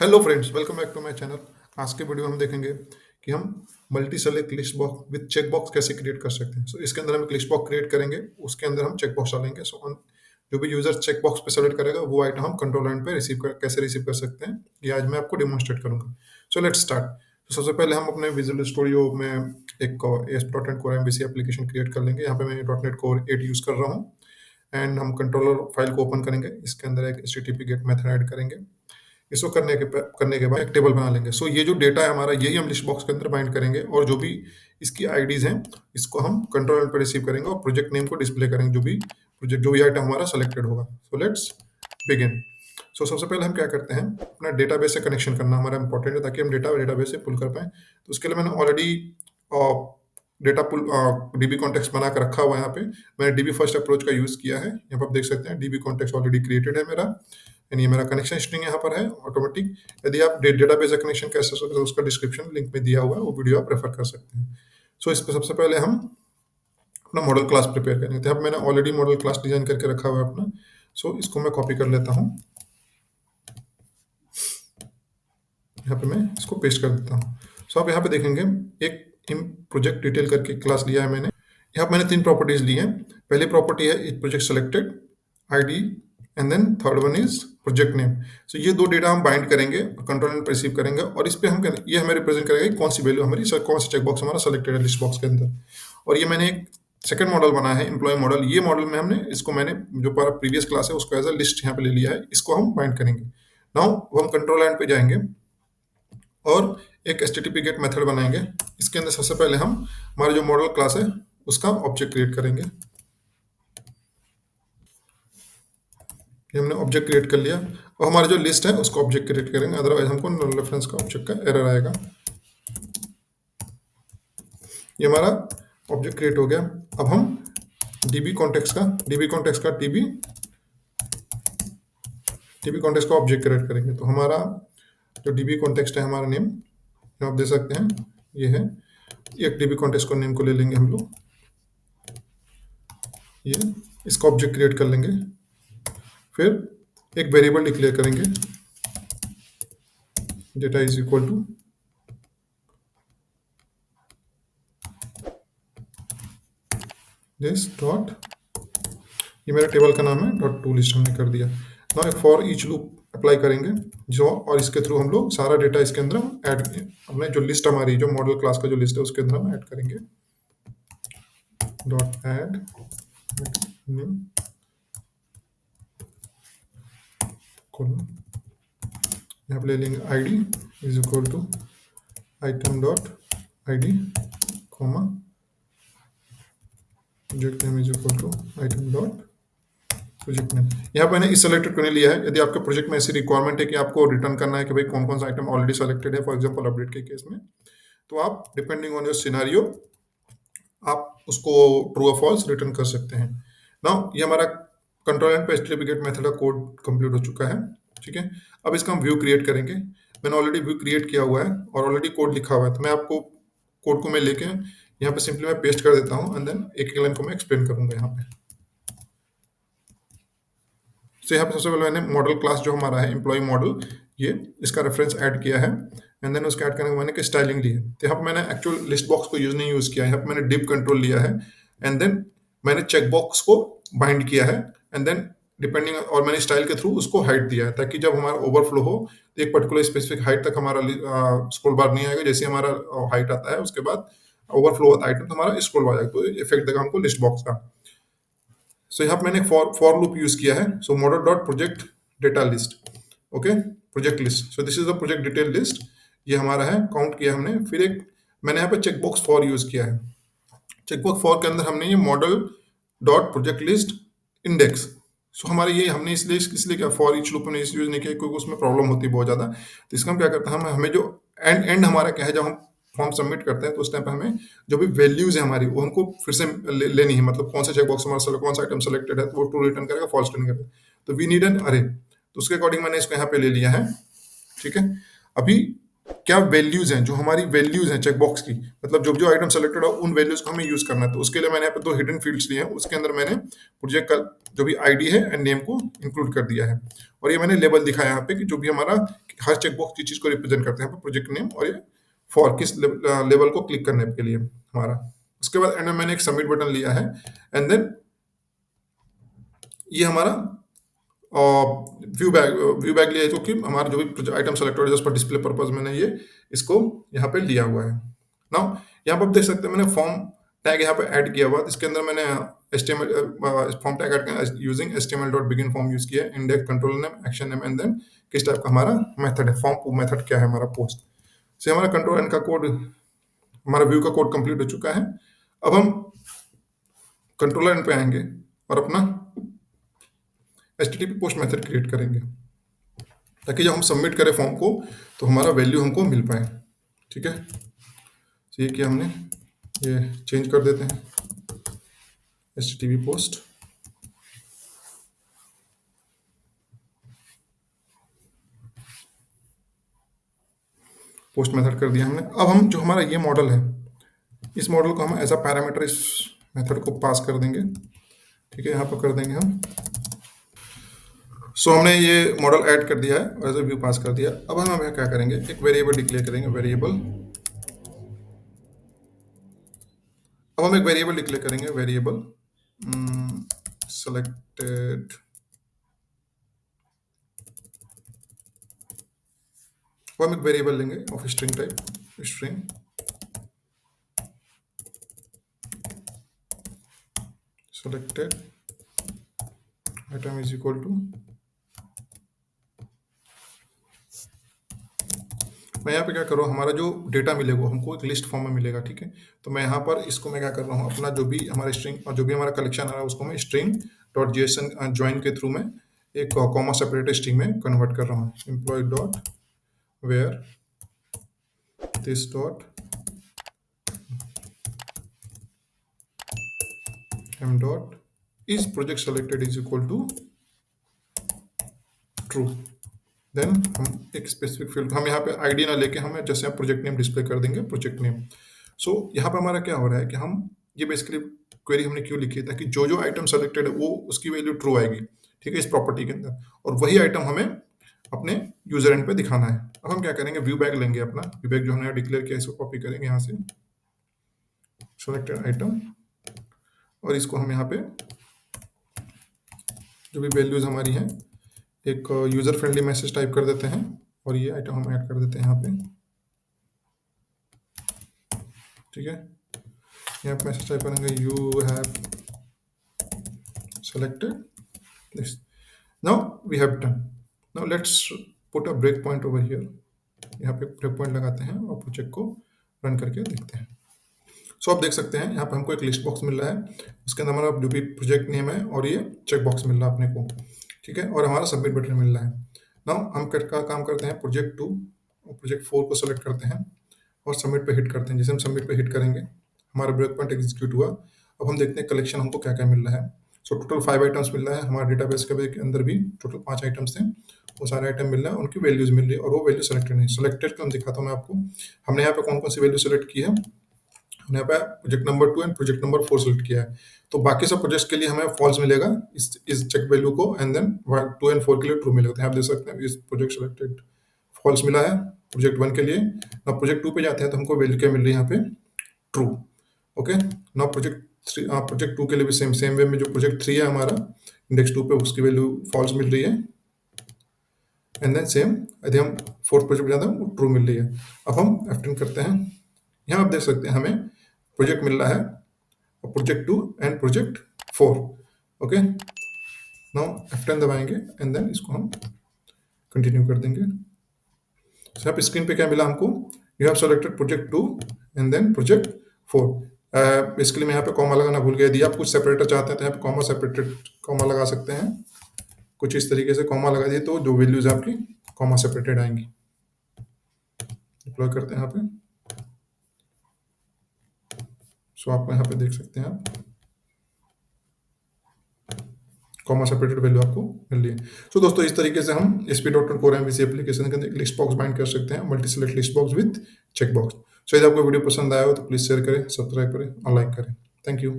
Hello friends, welcome back to my channel. आज के video में हम देखेंगे कि हम multi select list box with check box कैसे क्रिएट कर सकते हैं। इसके अंदर हम एक लिस्ट बॉक्स क्रिएट करेंगे, उसके अंदर हम चेक बॉक्स डालेंगे। जो भी यूजर चेक बॉक्स पे सेलेक्ट करेगा वो आइटम हम कंट्रोल लाइन पे कैसे रिसीव कर सकते हैं, ये आज मैं आपको डेमोन्स्ट्रेट करूंगा। So let's start. तो सबसे पहले हम अपने विजुअल स्टूडियो में एक ASP.NET Core MVC application create कर लेंगे। यहाँ पे मैं .NET Core 8 यूज कर रहा हूँ एंड हम कंट्रोलर फाइल को ओपन करेंगे। इसके अंदर एक HTTP गेट मेथड ऐड करेंगे। इसको करने के बाद एक टेबल बना लेंगे। ये जो डेटा है हमारा, यही हम लिस्ट बॉक्स के अंदर बाइंड करेंगे और जो भी इसकी आईडीज हैं इसको हम कंट्रोल पे रिसीव करेंगे और प्रोजेक्ट नेम को डिस्प्ले करेंगे जो भी आइटम हमारा सेलेक्टेड होगा। Let's begin. सबसे पहले हम क्या करते हैं, अपना डेटाबेस से कनेक्शन करना हमारा इंपॉर्टेंट है ताकि हम डेटाबेस से पुल कर पाए। तो उसके लिए मैंने ऑलरेडी डेटा पुल डीबी कॉन्टेक्स्ट बना कर रखा हुआ है। यहाँ पे मैंने डीबी फर्स्ट अप्रोच का यूज किया है। यहाँ पर आप देख सकते हैं डीबी कॉन्टेक्स्ट ऑलरेडी क्रिएटेड है मेरा, एंड ये मेरा कनेक्शन स्ट्रिंग यहाँ पर है ऑटोमेटिक। यदि आप डेटाबेस का कनेक्शन कैसे सकते हो उसका डिस्क्रिप्शन लिंक में दिया हुआ है, वो वीडियो आप रेफर कर सकते हैं। इस पर सबसे पहले हम अपना मॉडल क्लास प्रिपेयर करेंगे। तो मैंने ऑलरेडी मॉडल क्लास डिजाइन करके रखा हुआ है अपना। इसको मैं कॉपी कर लेता हूँ, यहाँ पे मैं इसको पेस्ट कर देता हूँ। आप यहाँ पे देखेंगे एक प्रोजेक्ट डिटेल करके क्लास लिया है मैंने। यहाँ पे मैंने 3 प्रॉपर्टीज ली हैं। पहली प्रॉपर्टी है project selected ID and then third one is project name. ये 2 डेटा हम बाइंड करेंगे, कंट्रोल पे रिसीव करेंगे और इस पे हम ये हमें रिप्रेजेंट करेगा कौन सी वैल्यू हमारी, कौन सा चेकबॉक्स हमारा सेलेक्टेड है लिस्ट बॉक्स के अंदर। और ये मैंने एक सेकंड मॉडल बनाया है, एम्प्लॉय मॉडल। ये मॉडल में हमने इसको मैंने जो प्रीवियस क्लास है उसको एज अ लिस्ट यहाँ पे ले लिया है, इसको हम बाइंड करेंगे। नाउ हम कंट्रोल लाइन पे जाएंगे और एक HTTP गेट मेथड बनाएंगे। इसके अंदर सबसे पहले हम हमारा जो मॉडल क्लास है उसका ऑब्जेक्ट क्रिएट करेंगे। ये हमने ऑब्जेक्ट क्रिएट कर लिया और हमारा जो लिस्ट है उसको ऑब्जेक्ट क्रिएट करेंगे, अदरवाइज हमको नल रेफरेंस का ऑब्जेक्ट का एरर आएगा। ये हमारा ऑब्जेक्ट क्रिएट हो गया। अब हम डीबी कॉन्टेक्स्ट का डीबी कॉन्टेक्स्ट का ऑब्जेक्ट क्रिएट करेंगे। तो हमारा जो डीबी कॉन्टेक्स्ट है, हमारा नेम आप दे सकते हैं, ये है। एक डीबी कॉन्टेक्स्ट को नेम को ले लेंगे हम लोग, ये इसका ऑब्जेक्ट क्रिएट कर लेंगे। फिर एक वेरिएबल डिक्लेयर करेंगे, data is equal to this dot, ये मेरा टेबल का नाम है, डॉट टू लिस्ट हमने कर दिया। ना एक फॉर ईच लूप अप्लाई करेंगे जो, और इसके थ्रू हम लोग सारा डेटा इसके अंदर ऐड, अपने जो लिस्ट हमारी जो मॉडल क्लास का जो लिस्ट है उसके अंदर हम ऐड करेंगे। डॉट ऐड नेम यहाँ पे ले लेंगे ID is equal to item dot ID comma project name is equal to item dot project name. यहाँ पे मैंने इस सेलेक्टेड करने लिया है। यदि आपके प्रोजेक्ट में ऐसी रिक्वायरमेंट है कि आपको रिटर्न करना है कि भाई कौन कौन सा आइटम ऑलरेडी सेलेक्टेड है, फॉर एग्जांपल अपडेट के केस में, तो आप डिपेंडिंग ऑन योर सिनेरियो आप उसको ट्रू और फॉल्स रिटर्न कर सकते हैं। नाउ ये हमारा कंट्रोल एंड पे HTTP गेट मेथड का कोड कंप्लीट हो चुका है, ठीक है। अब इसका हम व्यू क्रिएट करेंगे। मैंने ऑलरेडी व्यू क्रिएट किया हुआ है और ऑलरेडी कोड लिखा हुआ है, तो मैं आपको कोड को मैं लेके यहाँ पे सिंपली मैं पेस्ट कर देता हूँ एंड देन एक एक लाइन को मैं एक्सप्लेन करूंगा यहाँ पे। यहाँ पे सबसे पहले मैंने मॉडल क्लास जो हमारा है एम्प्लॉय मॉडल, ये इसका रेफरेंस ऐड किया है एंड देन उसके ऐड करने के मैंने स्टाइलिंग ली है। तो यहाँ पे मैंने एक्चुअल लिस्ट बॉक्स को यूज किया है, यहाँ पे मैंने डिव कंट्रोल लिया है एंड देन मैंने चेक बॉक्स को बाइंड किया है एंड देन डिपेंडिंग, और मैंने स्टाइल के थ्रू उसको हाइट दिया है ताकि जब हमारा ओवरफ्लो हो तो एक पर्टिकुलर स्पेसिफिक हाइट तक हमारा स्क्रॉल बार नहीं आएगा। जैसे हमारा हाइट आता है उसके बाद ओवरफ्लो होता है आइटम तो हमारा स्क्रॉल बार आएगा, तो इफेक्ट देगा हमको लिस्ट बॉक्स का। यहाँ पे मैंने फॉर लूप यूज किया है। Model dot project data list, okay, project list. This is the project detail list, ये हमारा है, काउंट किया हमने। फिर एक मैंने यहाँ पे चेकबॉक्स फॉर यूज किया है। चेकबॉक्स फॉर के अंदर हमने ये model dot project list index. हमारे ये हमने इसलिए क्या फॉर ईच लूप हमने इस यूज नहीं किया क्योंकि उसमें प्रॉब्लम होती है बहुत ज्यादा। तो इसका हम क्या करते हैं, हमें जो एंड हमारा क्या है, जब हम फॉर्म सबमिट करते हैं तो उस टाइम पे हमें जो भी वैल्यूज है हमारी वो हमको फिर से लेनी है। मतलब कौन सा चेकबॉक्स हमारा कौन सा आइटम सेलेक्टेड है तो वो ट्रू रिटर्न करेगा, फॉल्स रिटर्न करेगा। तो वी नीड एन अरे, तो उसके अकॉर्डिंग मैंने इसको यहाँ पे ले लिया है, ठीक है। अभी क्या वैल्यूज हैं, जो हमारी वैल्यूज हैं चेकबॉक्स की, मतलब जो जो आइटम सेलेक्टेड हो उन वैल्यूज को हमें यूज करना है। तो उसके लिए मैंने यहाँ पे 2 हिडन फील्ड्स लिए हैं, उसके अंदर मैंने प्रोजेक्ट का जो भी आईडी है एंड नेम को इंक्लूड कर दिया है। और ये मैंने लेबल दिखाया यहाँ पे कि जो भी हमारा हर चेक बॉक्स की चीज़ को रिप्रेजेंट करते हैं यहाँ पे प्रोजेक्ट नेम और ये फॉर किस लेवल को क्लिक करने के लिए हमारा। उसके बाद एंड में मैंने एक सबमिट बटन लिया है एंड देन ये हमारा व्यू बैग लिया है क्योंकि हमारा जो भी आइटम सेलेक्ट हो पर डिस्प्ले पर्पज मैंने ये इसको यहाँ पे लिया हुआ है। नाउ यहाँ पर आप देख सकते हैं मैंने फॉर्म टैग यहाँ पे ऐड किया हुआ है। इसके अंदर मैंने HTML फॉर्म टैग ऐड किया यूजिंग HTML.begin फॉर्म यूज किया है, index control name action name and then किस टाइप का हमारा मेथड है, फॉर्म मेथड क्या है हमारा पोस्ट से। हमारा कंट्रोल एन का कोड, हमारा व्यू का कोड कंप्लीट हो चुका है। अब हम कंट्रोलर एन पे आएंगे और अपना HTTP पोस्ट मेथड क्रिएट करेंगे ताकि जब हम सबमिट करें फॉर्म को तो हमारा वैल्यू हमको मिल पाए। ठीक है, तो ये किया हमने, ये चेंज कर देते हैं HTTP पोस्ट। पोस्ट मेथड कर दिया हमने। अब हम जो हमारा ये मॉडल है इस मॉडल को हम एज अ पैरामीटर इस मेथड को पास कर देंगे। ठीक है, यहाँ पर कर देंगे हम। सो हमने ये मॉडल ऐड कर दिया है और एज अ व्यू पास कर दिया। अब हम क्या करेंगे, एक वेरिएबल डिक्लेयर करेंगे, वेरिएबल। अब हम एक वेरिएबल डिक्लेयर करेंगे, वेरिएबल सेलेक्टेड। अब हम एक वेरिएबल लेंगे of string type, string selected item is equal to, मैं यहाँ पे क्या कर रहा हूँ, हमारा जो डेटा मिलेगा हमको एक लिस्ट फॉर्म में मिलेगा। ठीक है, तो मैं यहाँ पर इसको मैं क्या कर रहा हूँ, अपना जो भी हमारा स्ट्रिंग और जो भी हमारा कलेक्शन आ रहा है उसको मैं स्ट्रिंग डॉट JSON ज्वाइन के थ्रू में एक कॉमा सेपरेटेड स्ट्रिंग में कन्वर्ट कर रहा हूँ। Employ dot where this dot m dot is project selected is equal to true. Then हम एक स्पेसिफिक फील्ड, हम यहाँ पे आईडी ना लेके हमें जैसे आप प्रोजेक्ट नेम डिस्प्ले कर देंगे, प्रोजेक्ट नेम। सो यहाँ पे हमारा क्या हो रहा है कि हम ये बेसिकली क्वेरी हमने क्यों लिखी है ताकि जो जो आइटम सेलेक्टेड है वो उसकी वैल्यू ट्रू आएगी। ठीक है, इस प्रॉपर्टी के अंदर, और वही आइटम हमें अपने यूजर एंड पे दिखाना है। अब हम क्या करेंगे, व्यू बैग लेंगे, अपना व्यू बैग जो हमने डिक्लेयर किया इसको कॉपी करेंगे यहाँ से सेलेक्टेड आइटम, और इसको हम यहाँ पे जो भी वैल्यूज हमारी हैं एक यूजर फ्रेंडली मैसेज टाइप कर देते हैं और ये आइटम हम ऐड कर देते हैं यहाँ पे। ठीक है, यहाँ पे मैसेज टाइप करेंगे you have selected this. Now we have done. Now let's put a break point over here. यहाँ पे ब्रेक पॉइंट लगाते हैं और प्रोजेक्ट को रन करके देखते हैं। सो आप देख सकते हैं यहाँ पे हमको एक लिस्ट बॉक्स मिल रहा है, उसके अंदर हमारा जो भी प्रोजेक्ट नेम है और ये चेक बॉक्स मिल रहा है अपने को। ठीक है, और हमारा सबमिट बटन मिल रहा है। नाउ हम का काम करते हैं, प्रोजेक्ट 2 और प्रोजेक्ट 4 को सेलेक्ट करते हैं और सबमिट पे हिट करते हैं। जैसे हम सबमिट पे हिट करेंगे हमारा ब्रेक पॉइंट एग्जीक्यूट हुआ। अब हम देखते हैं कलेक्शन हमको क्या क्या मिल रहा है। सो टोटल 5 आइटम्स मिल रहा है, हमारे डेटाबेस के अंदर भी टोटल 5 आइटम्स थे, वो सारे आइटम मिल रहा है, उनकी वैल्यूज मिल रही है और वो वैल्यू सेलेक्टेड नहीं। सेलेक्टेड का हम दिखाता हूँ मैं आपको। हमने यहाँ पे कौन कौन सी वैल्यू सेलेक्ट की है, हमने यहाँ पे project number 2 and project number 4 select किया है। तो बाकी सब प्रोजेक्ट्स के लिए हमें फॉल्स मिलेगा इस चेक वैल्यू को, एंड देन 2 एंड 4 के लिए ट्रू मिलेगा। तो आप देख सकते हैं इस प्रोजेक्ट सेलेक्टेड फॉल्स मिला है प्रोजेक्ट 1 के लिए। ना प्रोजेक्ट 2 पे जाते हैं तो हमको वैल्यू क्या मिल रही है यहाँ पे, ट्रू। ओके, ना प्रोजेक्ट 2 के लिए भी सेम वे में जो प्रोजेक्ट 3 है हमारा इंडेक्स 2 पे, उसकी वैल्यू फॉल्स मिल रही है, एंड देन सेम यदि हम 4th प्रोजेक्ट पे जाते हैं वो ट्रू मिल रही है। अब हम F10 करते हैं, यहाँ आप देख सकते हैं हमें प्रोजेक्ट मिल रहा है और project 2 and project 4। Okay, now F10 दबाएंगे एंड देन इसको हम कंटिन्यू कर देंगे। So, आप स्क्रीन पे क्या मिला हमको, you have selected project 2 and then project 4। Basically मैं यहाँ पे कॉमा लगाना भूल गया। यदि आप कुछ सेपरेटर चाहते हैं तो यहाँ पे कॉमा सेपरेटेड कॉमा लगा सकते हैं, कुछ इस तरीके से कॉमा लगा दिए तो जो वैल्यूज आपकी कॉमा सेपरेटेड आएंगी। डिप्लॉय करते हैं यहाँ पे। सो आप यहाँ पे देख सकते हैं आप कॉमा सेपरेटेड वैल्यू आपको मिल रही है। सो दोस्तों इस तरीके से हम ASP.NET Core MVC एप्लीकेशन के अंदर एक लिस्ट बॉक्स बाइंड कर सकते हैं, multi select list box with check box. So यदि आपको वीडियो पसंद आया हो तो प्लीज शेयर करें, सब्सक्राइब करें और लाइक करें। Thank you.